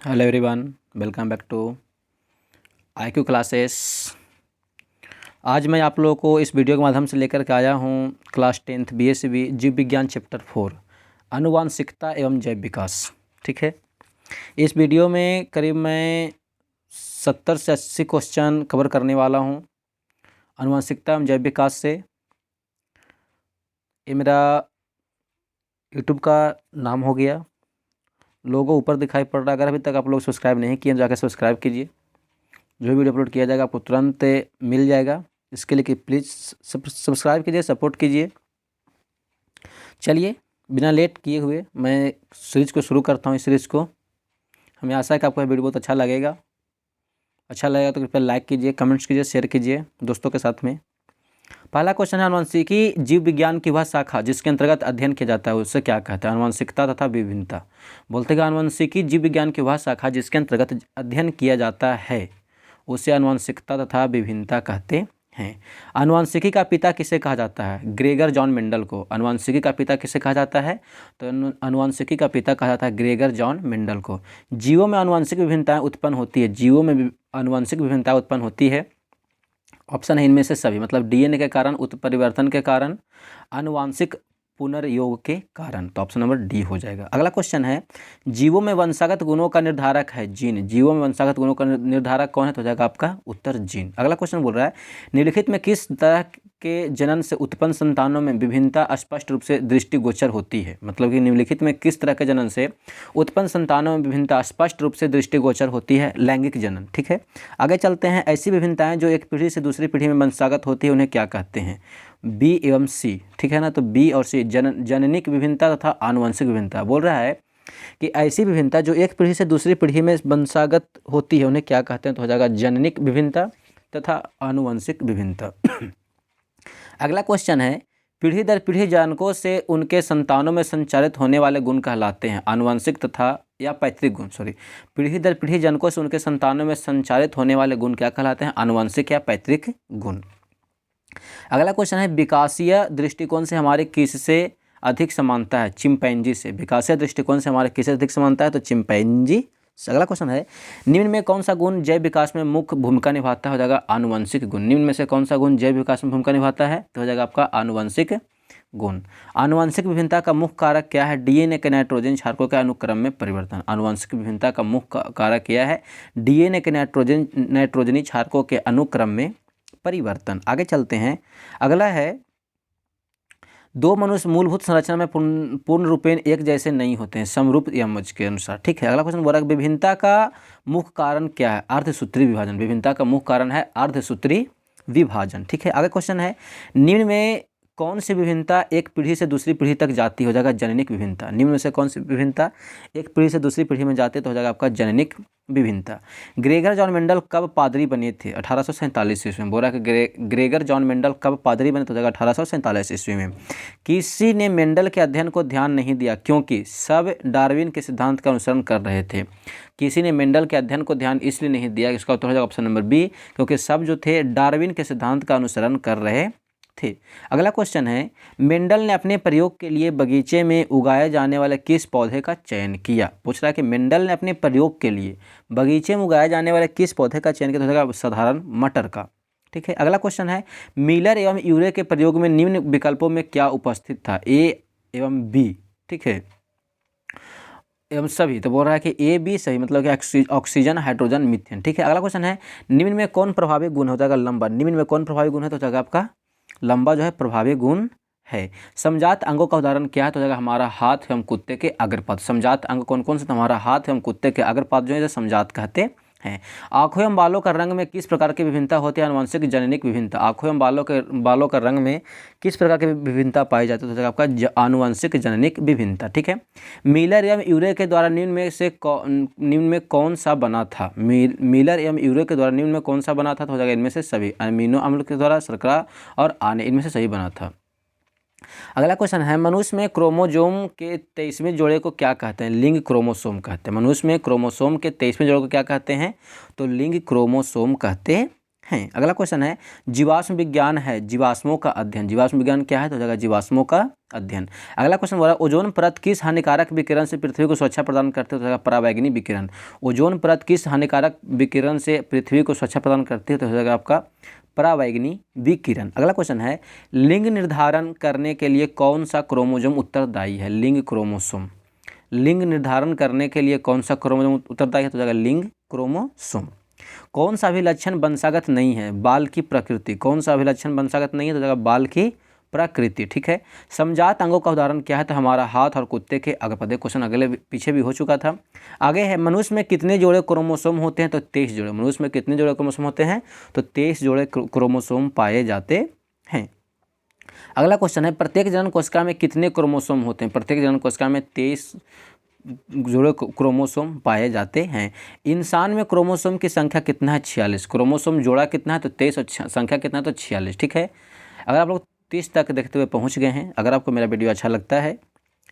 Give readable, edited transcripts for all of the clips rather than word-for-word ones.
Hello everyone, welcome back to IQ classes. आज मैं आप लोगों को इस वीडियो के माध्यम से लेकर के आया हूँ क्लास 10th BSc जीव विज्ञान चैप्टर 4 आनुवांशिकता एवं जैव विकास। ठीक है, इस वीडियो में करीब मैं 70 से 80 क्वेश्चन कवर करने वाला हूँ आनुवांशिकता एवं जैव विकास से। ये मेरा यूट्यूब का नाम हो गया, लोगो ऊपर दिखाई पड़ रहा है। अगर अभी तक आप लोग सब्सक्राइब नहीं किए जाकर सब्सक्राइब कीजिए। जो वीडियो अपलोड किया जाएगा आपको तुरंत मिल जाएगा। इसके लिए कि प्लीज़ सब्सक्राइब कीजिए, सपोर्ट कीजिए। चलिए बिना लेट किए हुए मैं सीरीज़ को शुरू करता हूँ। इस सीरीज़ को हमें आशा है कि आपको यह वीडियो बहुत अच्छा लगेगा। अच्छा लगेगा तो कृपया लाइक कीजिए, कमेंट्स कीजिए, शेयर कीजिए दोस्तों के साथ में। पहला क्वेश्चन है, आनुवंशिकी जीव विज्ञान की वह शाखा जिसके अंतर्गत अध्ययन किया जाता है उससे क्या कहते हैं? आनुवंशिकता तथा विभिन्नता। बोलते हैं आनुवंशिकी जीव विज्ञान की वह शाखा जिसके अंतर्गत अध्ययन किया जाता है उसे आनुवंशिकता तथा विभिन्नता कहते हैं। आनुवंशिकी का पिता किसे कहा जाता है? ग्रेगर जॉन मेंडल को। आनुवंशिकी का पिता किसे कहा जाता है? तो आनुवंशिकी का पिता कहा जाता है ग्रेगर जॉन मेंडल को। जीवों में आनुवंशिक विभिन्नताएं उत्पन्न होती है। जीवों में आनुवंशिक विभिन्नता उत्पन्न होती है। ऑप्शन है इनमें से सभी, मतलब डीएनए के कारण, उत्परिवर्तन के कारण, आनुवांशिक पुनर्योग के कारण। तो ऑप्शन नंबर डी हो जाएगा। अगला क्वेश्चन है, जीवों में वंशागत गुणों का निर्धारक है जीन। जीवों में वंशागत गुणों का निर्धारक कौन है? तो हो जाएगा आपका उत्तर जीन। अगला क्वेश्चन बोल रहा है, निम्नलिखित में किस तरह के जनन से उत्पन्न संतानों में विभिन्नता स्पष्ट रूप से दृष्टिगोचर होती है? मतलब कि निम्नलिखित में किस तरह के जनन से उत्पन्न संतानों में विभिन्नता स्पष्ट रूप से दृष्टिगोचर होती है? लैंगिक जनन। ठीक है, आगे चलते हैं। ऐसी विभिन्नताएं जो एक पीढ़ी से दूसरी पीढ़ी में वंशागत होती है उन्हें क्या कहते हैं? बी एवं सी। ठीक है ना, तो बी और सी, जननिक विभिन्नता तथा आनुवंशिक विभिन्नता। बोल रहा है कि ऐसी विभिन्नता जो एक पीढ़ी से दूसरी पीढ़ी में वंशागत होती है उन्हें क्या कहते हैं? तो हो जाएगा जननिक विभिन्नता तथा आनुवंशिक विभिन्नता। अगला क्वेश्चन है, पीढ़ी दर पीढ़ी जानकों से उनके संतानों में संचारित होने वाले गुण कहलाते हैं आनुवंशिक तथा या पैतृक गुण। पीढ़ी दर पीढ़ी जानकों से उनके संतानों में संचारित होने वाले गुण क्या कहलाते हैं? आनुवंशिक या पैतृक गुण। अगला क्वेश्चन है, विकासीय दृष्टिकोण से हमारे किससे अधिक समानता है? चिंपैंजी से। विकासीय दृष्टिकोण से हमारे किससे अधिक समानता है? तो चिंपैंजी। अगला क्वेश्चन है, निम्न में कौन सा गुण जैव विकास में मुख्य भूमिका निभाता है? हो जाएगा आनुवंशिक गुण। निम्न में से कौन सा गुण जैव विकास में भूमिका निभाता है? तो हो जाएगा आपका आनुवंशिक गुण। आनुवंशिक विभिन्नता का मुख्य कारक क्या है? डीएनए के नाइट्रोजन क्षारकों के अनुक्रम में परिवर्तन। आनुवंशिक विभिन्नता का मुख्य कारक क्या है? डीएनए के नाइट्रोजनी क्षारकों के अनुक्रम में परिवर्तन। आगे चलते हैं। अगला है, दो मनुष्य मूलभूत संरचना में पूर्ण रूपेण एक जैसे नहीं होते हैं समरूप यमज के अनुसार। ठीक है, अगला क्वेश्चन बोल रहा है, विभिन्नता का मुख्य कारण क्या है? अर्धसूत्री विभाजन। विभिन्नता का मुख्य कारण है अर्धसूत्री विभाजन। ठीक है, अगला क्वेश्चन है, निम्न में कौन सी विभिन्नता एक पीढ़ी से दूसरी पीढ़ी तक जाती? हो जाएगा जननिक विभिन्नता। निम्न में से कौन सी विभिन्नता एक पीढ़ी से दूसरी पीढ़ी में जाती है? तो हो जाएगा आपका जननिक विभिन्नता। ग्रेगर जॉन मेंडल कब पादरी बने थे? 1847 ईस्वी में। बोल रहा है कि ग्रेगर जॉन मेंडल कब पादरी बने? तो हो जाएगा 1847 ईस्वी में। किसी ने मेंडल के अध्ययन को ध्यान नहीं दिया क्योंकि सब डार्विन के सिद्धांत का अनुसरण कर रहे थे। किसी ने मेंडल के अध्ययन को ध्यान इसलिए नहीं दिया, इसका उत्तर हो जाएगा ऑप्शन नंबर बी, क्योंकि सब जो थे डार्विन के सिद्धांत का अनुसरण कर रहे थे। अगला क्वेश्चन है, मेंडल ने अपने प्रयोग के लिए बगीचे में उगाए जाने वाले किस पौधे का चयन किया? पूछ रहा है कि मेंडल ने अपने प्रयोग के लिए बगीचे में उगाए जाने वाले किस पौधे का चयन किया? तो होगा साधारण मटर का। ठीक है, अगला क्वेश्चन है, मिलर एवं यूरे के प्रयोग में निम्न विकल्पों में क्या उपस्थित था? ए एवं बी। ठीक है, एवं सभी। तो बोल रहा है कि ए बी सही, मतलब कि ऑक्सीजन, हाइड्रोजन, मीथेन। ठीक है, अगला क्वेश्चन है, निम्न में कौन प्रभावी गुण? हो जाएगा लंबा। निम्न में कौन प्रभावी गुण है? तो हो जाएगा आपका लंबा जो है प्रभावी गुण है। समजात अंगों का उदाहरण क्या है? तो हो जाएगा हमारा हाथ एवं कुत्ते के अग्रपद। समजात अंग कौन कौन से? तो हमारा हाथ एवं कुत्ते के अग्रपद जो है समजात कहते हैं। आँखों एवं बालों का रंग में किस प्रकार की विभिन्नता होती है? आनुवंशिक जननिक विभिन्नता। आँखों एवं बालों का रंग में किस प्रकार की विभिन्नता पाई जाती है? तो आपका आनुवंशिक जननिक विभिन्नता। ठीक है, मिलर एवं यूरे के द्वारा निम्न में कौन सा बना था? मिलर एवं यूरे के द्वारा निम्न में कौन सा बना था? तो हो जाएगा इनमें से सभी। अमीनो अम्ल के द्वारा शर्करा और आने, इनमें से सही बना था। अगला क्वेश्चन है, मनुष्य में क्रोमोजोम के 23वें जोड़े को क्या कहते हैं? लिंग क्रोमोसोम कहते हैं। मनुष्य में क्रोमोसोम के 23वें जोड़े को क्या कहते हैं? तो लिंग क्रोमोसोम कहते हैं। अगला क्वेश्चन है जीवाश्म विज्ञान है जीवाश्मों का अध्ययन। जीवाश्म विज्ञान क्या है? तो हो जाएगा जीवाश्मों का अध्ययन। अगला क्वेश्चन बोला ओजोन परत किस हानिकारक विकिरण से पृथ्वी को सुरक्षा प्रदान करते है? तो हो जाएगा पराबैंगनी विकिरण। ओजोन परत किस हानिकारक विकिरण से पृथ्वी को सुरक्षा प्रदान करती है? तो हो जाएगा आपका पराबैंगनी विकिरण। अगला क्वेश्चन है लिंग निर्धारण करने के लिए कौन सा क्रोमोसोम उत्तरदायी है? लिंग क्रोमोसोम। लिंग निर्धारण करने के लिए कौन सा क्रोमोसोम उत्तरदायी है? तो हो जाएगा लिंग क्रोमोसोम। कौन सा भी लक्षण वंशागत नहीं है? बाल की प्रकृति। कौन सा भी लक्षण वंशागत नहीं है? तो हो जाएगा बाल की प्रकृति। ठीक है। समजात अंगों का उदाहरण क्या है? तो हमारा हाथ और कुत्ते के अग्रपद। क्वेश्चन अगले पीछे भी हो चुका था। आगे है मनुष्य में कितने जोड़े क्रोमोसोम होते हैं? तो 23 जोड़े। मनुष्य में कितने जोड़े क्रोमोसोम होते हैं? तो 23 जोड़े क्रोमोसोम पाए जाते हैं। अगला क्वेश्चन है प्रत्येक जनन कोशिका में कितने क्रोमोसोम होते हैं? प्रत्येक जनन कोशिका में 23 जोड़े क्रोमोसोम पाए जाते हैं। इंसान में क्रोमोसोम की संख्या कितना है? 46। क्रोमोसोम जोड़ा कितना है? तो 23 और संख्या कितना है? तो 46। ठीक है। अगर आप लोग 30 तक देखते हुए पहुंच गए हैं, अगर आपको मेरा वीडियो अच्छा लगता है,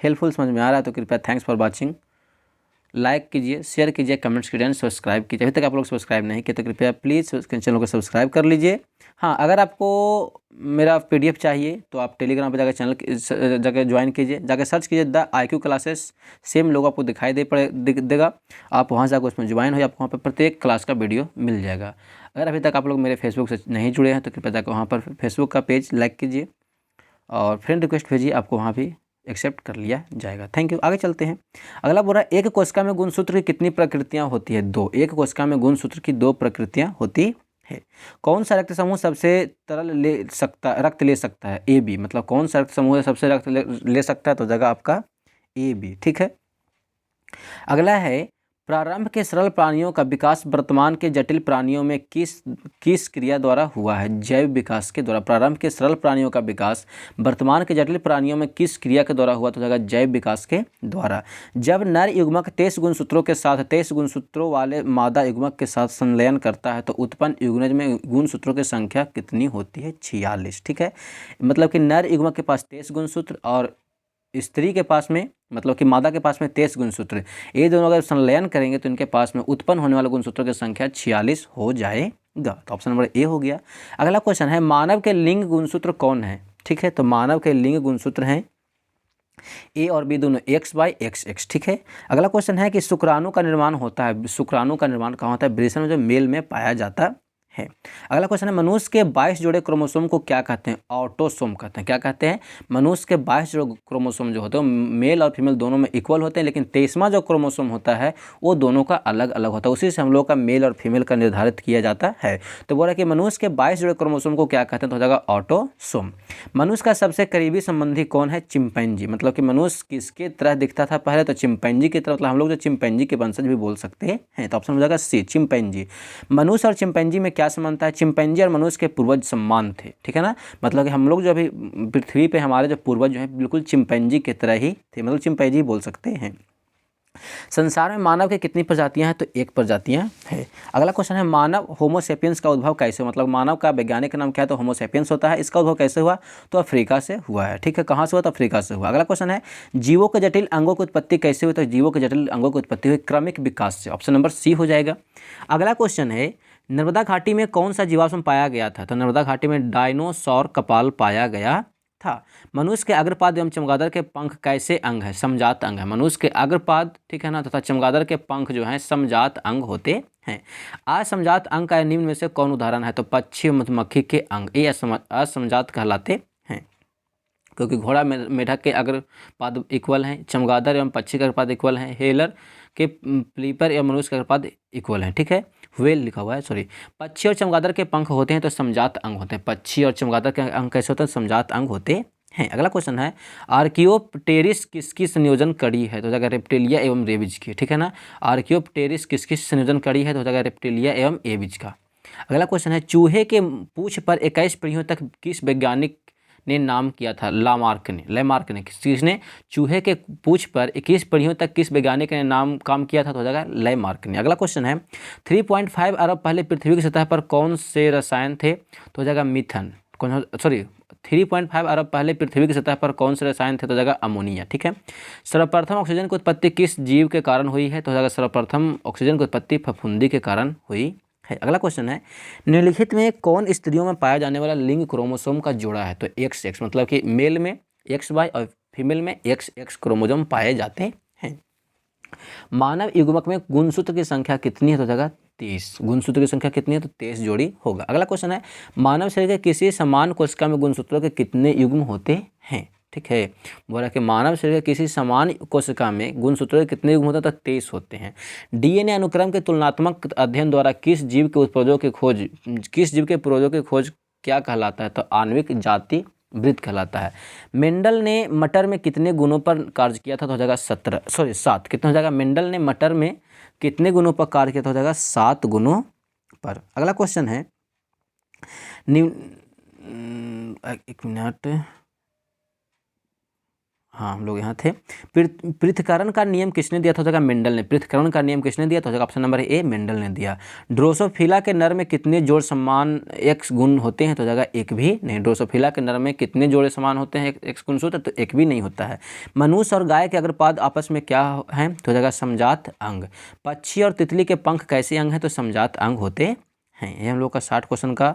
हेल्पफुल समझ में आ रहा है, तो कृपया थैंक्स फॉर वॉचिंग। लाइक कीजिए, शेयर कीजिए, कमेंट्स कीजिए एंड सब्सक्राइब कीजिए। अभी तक आप लोग सब्सक्राइब नहीं किए तो कृपया प्लीज़ चैनल को सब्सक्राइब कर लीजिए। हाँ, अगर आपको मेरा PDF चाहिए तो आप टेलीग्राम पर जाकर चैनल जाकर ज्वाइन कीजिए, जाकर सर्च कीजिए द IQ क्लासेस। सेम लोग आपको दिखाई देगा। आप वहाँ से जाकर उसमें ज्वाइन हो, आपको वहाँ पर प्रत्येक क्लास का वीडियो मिल जाएगा। अगर अभी तक आप लोग मेरे फेसबुक से नहीं जुड़े हैं तो कृपया जाकर वहाँ पर फेसबुक का पेज लाइक कीजिए और फ्रेंड रिक्वेस्ट भेजिए, आपको वहाँ भी एक्सेप्ट कर लिया जाएगा। Thank you. आगे चलते हैं। अगला बोल रहा है एक कोशिका में गुणसूत्र की कितनी प्रकृतियाँ होती है? 2। एक कोशिका में गुणसूत्र की 2 प्रकृतियाँ होती है। कौन सा रक्त समूह सबसे रक्त ले सकता है? AB। मतलब कौन सा रक्त समूह सबसे रक्त ले सकता है? तो जगह आपका AB। ठीक है। अगला है प्रारंभ के सरल प्राणियों का विकास वर्तमान के जटिल प्राणियों में किस क्रिया द्वारा हुआ है? जैव विकास के द्वारा। प्रारंभ के सरल प्राणियों का विकास वर्तमान के जटिल प्राणियों में किस क्रिया के द्वारा हुआ? तो जगह जैव विकास के द्वारा। जब नर युग्मक 23 गुणसूत्रों के साथ 23 गुणसूत्रों वाले मादा युग्मक के साथ संलयन करता है तो उत्पन्न युग्मज में गुणसूत्रों की संख्या कितनी होती है? 46। ठीक है। मतलब कि नर युग्मक के पास 23 गुणसूत्र और स्त्री के पास में मतलब कि मादा के पास में 23 गुणसूत्र, ये दोनों अगर संलयन करेंगे तो इनके पास में उत्पन्न होने वाले गुणसूत्रों की संख्या 46 हो जाएगा। तो ऑप्शन नंबर ए हो गया। अगला क्वेश्चन है मानव के लिंग गुणसूत्र कौन है? ठीक है। तो मानव के लिंग गुणसूत्र हैं A और B दोनों XY XX। ठीक है। अगला क्वेश्चन है कि शुक्राणु का निर्माण होता है। शुक्राणु का निर्माण कहाँ होता है? वृषण में, जो मेल में पाया जाता है। अगला क्वेश्चन है मनुष्य के 22 जोड़े क्रोमोसोम को क्या कहते हैं? ऑटोसोम कहते हैं। क्या कहते हैं? मनुष्य के 22 जोड़े क्रोमोसोम जो होते हैं मेल और फीमेल दोनों में इक्वल होते हैं, लेकिन 23वां जो क्रोमोसोम होता है वो दोनों का अलग अलग होता है। उसी से हम लोग का मेल और फीमेल का निर्धारित किया जाता है। तो बोला कि मनुष्य के 22 जोड़े क्रोमोसोम को क्या कहते हैं? तो हो जाएगा ऑटोसोम। मनुष्य का सबसे करीबी संबंधी कौन है? चिंपैंजी। मतलब कि मनुष्य किसके तरह दिखता था पहले? तो चिंपैंजी की तरह। मतलब हम लोग जो चिंपैंजी के वंशज भी बोल सकते हैं। तो ऑप्शन हो जाएगा C चिंपैंजी। मनुष्य और चिंपैंजी में क्या समानता है? चिंपैंजी और मनुष्य के पूर्वज समान थे। ठीक है ना। मतलब कि हम लोग जो अभी पृथ्वी पे हमारे जो पूर्वज जो हैं बिल्कुल चिंपैंजी की तरह ही थे, मतलब चिंपैंजी बोल सकते हैं। संसार में मानव की कितनी प्रजातियां हैं? तो 1 प्रजातियां है। अगला क्वेश्चन है मानव होमोसेपियंस का उद्भव कैसे? मतलब मानव का वैज्ञानिक नाम क्या है? तो होमोसेपियंस होता है। इसका उद्भव कैसे हुआ? तो अफ्रीका से हुआ है। ठीक है। कहाँ से हुआ? तो अफ्रीका से हुआ। अगला क्वेश्चन है जीवों के जटिल अंगों की उत्पत्ति कैसे हुई? तो जीवों के जटिल अंगों की उत्पत्ति हुई क्रमिक विकास से। ऑप्शन नंबर C हो जाएगा। अगला क्वेश्चन है नर्मदा घाटी में कौन सा जीवाश्म पाया गया था? तो नर्मदा घाटी में डायनोसॉर कपाल पाया गया था। मनुष्य के अग्रपाद एवं चमगादड़ के पंख कैसे अंग है? समजात अंग है। मनुष्य के अग्रपाद, ठीक है ना, तथा चमगादड़ के पंख जो हैं समजात अंग होते हैं। असमजात अंग का निम्न में से कौन उदाहरण है? तो पक्षी मधुमक्खी के अंग ये असमजात कहलाते हैं, क्योंकि घोड़ा मेढक के अग्रपाद इक्वल हैं, चमगादड़ एवं पक्षी के अग्रपाद इक्वल हैं, हेलर के प्लीपर एवं मनुष्य के अग्रपाद इक्वल हैं। ठीक है। व्हेल लिखा हुआ है, सॉरी। पक्षी और चमगादड़ के पंख होते हैं तो समजात अंग होते हैं। पक्षी और चमगादड़ के अंग कैसे होते हैं? समजात अंग होते हैं। अगला क्वेश्चन है आर्कियोप्टेरिस किसकी संयोजन कड़ी है? तो हो जाएगा रेप्टिलिया एवं रेबिज की। ठीक है ना। आर्कियोप्टेरिस किसकी संयोजन कड़ी है? तो हो जाएगा रेप्टिलिया एवं एबिज का। अगला क्वेश्चन है चूहे के पूंछ पर 21 पीढ़ियों तक किस वैज्ञानिक ने नाम किया था? लेमार्क ने। किसने? चूहे के पूंछ पर 21 पीढ़ियों तक किस वैज्ञानिक ने काम किया था? तो हो जाएगा लेमार्क ने। अगला क्वेश्चन है 3.5 अरब पहले पृथ्वी की सतह पर कौन से रसायन थे? तो हो जाएगा मीथन। 3.5 अरब पहले पृथ्वी की सतह पर कौन से रसायन थे? तो हो जाएगा अमोनिया। ठीक है। सर्वप्रथम ऑक्सीजन की उत्पत्ति किस जीव के कारण हुई है? तो हो जाएगा सर्वप्रथम ऑक्सीजन की उत्पत्ति फफूंदी के कारण हुई है। अगला क्वेश्चन है, निम्नलिखित में कौन स्त्रियों में पाया जाने वाला लिंग क्रोमोसोम का जोड़ा है? तो XX, मतलब कि मेल में XY और फीमेल में XX क्रोमोसोम पाए जाते हैं। मानव युग्मक में गुणसूत्र की संख्या कितनी है? तो जगह 30। गुणसूत्र की संख्या कितनी है? तो 23 जोड़ी होगा। अगला क्वेश्चन है, मानव शरीर के किसी समान कोशिका में गुणसूत्रों के कितने युग्म होते हैं? ठीक है, बोला कि मानव शरीर के किसी समान कोशिका में गुणसूत्रों के कितने युग्म होते हैं? तो 23 होते हैं। DNA अनुक्रम के तुलनात्मक अध्ययन द्वारा किस जीव के पूर्वजों की खोज क्या कहलाता है? तो आणविक जाति वृत्त कहलाता है। मेंडल ने मटर में कितने गुणों पर कार्य किया था? तो हो जाएगा 7। कितना हो जाएगा? मेंडल ने मटर में कितने गुणों पर कार्य किया था? हो जाएगा 7 गुणों पर। अगला क्वेश्चन है, एक मिनट, हाँ हम लोग यहाँ थे। पृथक्करण का नियम किसने दिया था? हो जाएगा मेंडल ने। पृथक्करण का नियम किसने दिया? तो हो जाएगा ऑप्शन नंबर ए, मेंडल ने दिया। ड्रोसोफिला के नर में कितने जोड़ समान X गुण होते हैं? तो हो जाएगा एक भी नहीं। ड्रोसोफिला के नर में कितने जोड़े समान होते हैं X गुणसूत्र? तो एक भी नहीं होता है। मनुष्य और गाय के अग्रपाद आपस में क्या है? तो हो जाएगा समजात अंग। पक्षी और तितली के पंख कैसे अंग हैं? तो समजात अंग होते हैं। ये हम लोग का 60 क्वेश्चन का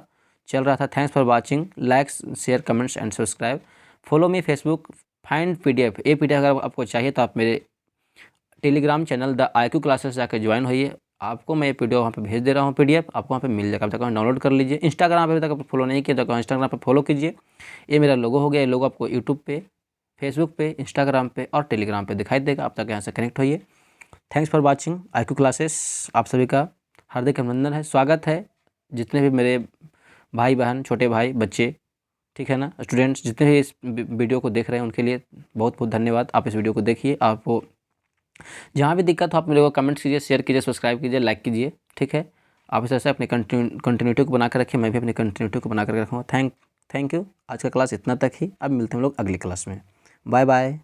चल रहा था। Thanks for watching. Like, share, comments and subscribe. Follow me Facebook. Find PDF। ये PDF अगर आपको चाहिए तो आप मेरे Telegram channel the IQ classes जाकर ज्वाइन होइए। आपको मैं ये PDF वहाँ पे भेज दे रहा हूँ। PDF आपको वहाँ पे मिल जाएगा, आप जाकर डाउनलोड कर लीजिए। इंस्टाग्राम पे अभी तक आप फॉलो नहीं किया तो इंस्टाग्राम पे फॉलो कीजिए। ये मेरा लोगो हो गया। ये लोगो आपको यूट्यूब पे, फेसबुक पे, इंस्टाग्राम पे और टेलीग्राम पे दिखाई देगा। आप तक यहाँ से कनेक्ट होइए। Thanks for watching IQ classes. आप सभी का हार्दिक अभिनंदन है, स्वागत है। जितने भी मेरे भाई बहन, छोटे भाई, बच्चे, ठीक है ना, स्टूडेंट्स, जितने भी इस वीडियो को देख रहे हैं उनके लिए बहुत बहुत धन्यवाद। आप इस वीडियो को देखिए। आपको जहाँ भी दिक्कत हो आप मेरे को कमेंट्स कीजिए, शेयर कीजिए, सब्सक्राइब कीजिए, लाइक कीजिए। ठीक है, आप इस तरह से अपनी कंटिन्यूटी को बना कर रखिए। मैं भी अपनी कंटिन्यूटी को बना कर रखूँगा। Thank you. आज का क्लास इतना तक ही। अब मिलते हैं हम लोग अगली क्लास में। Bye bye.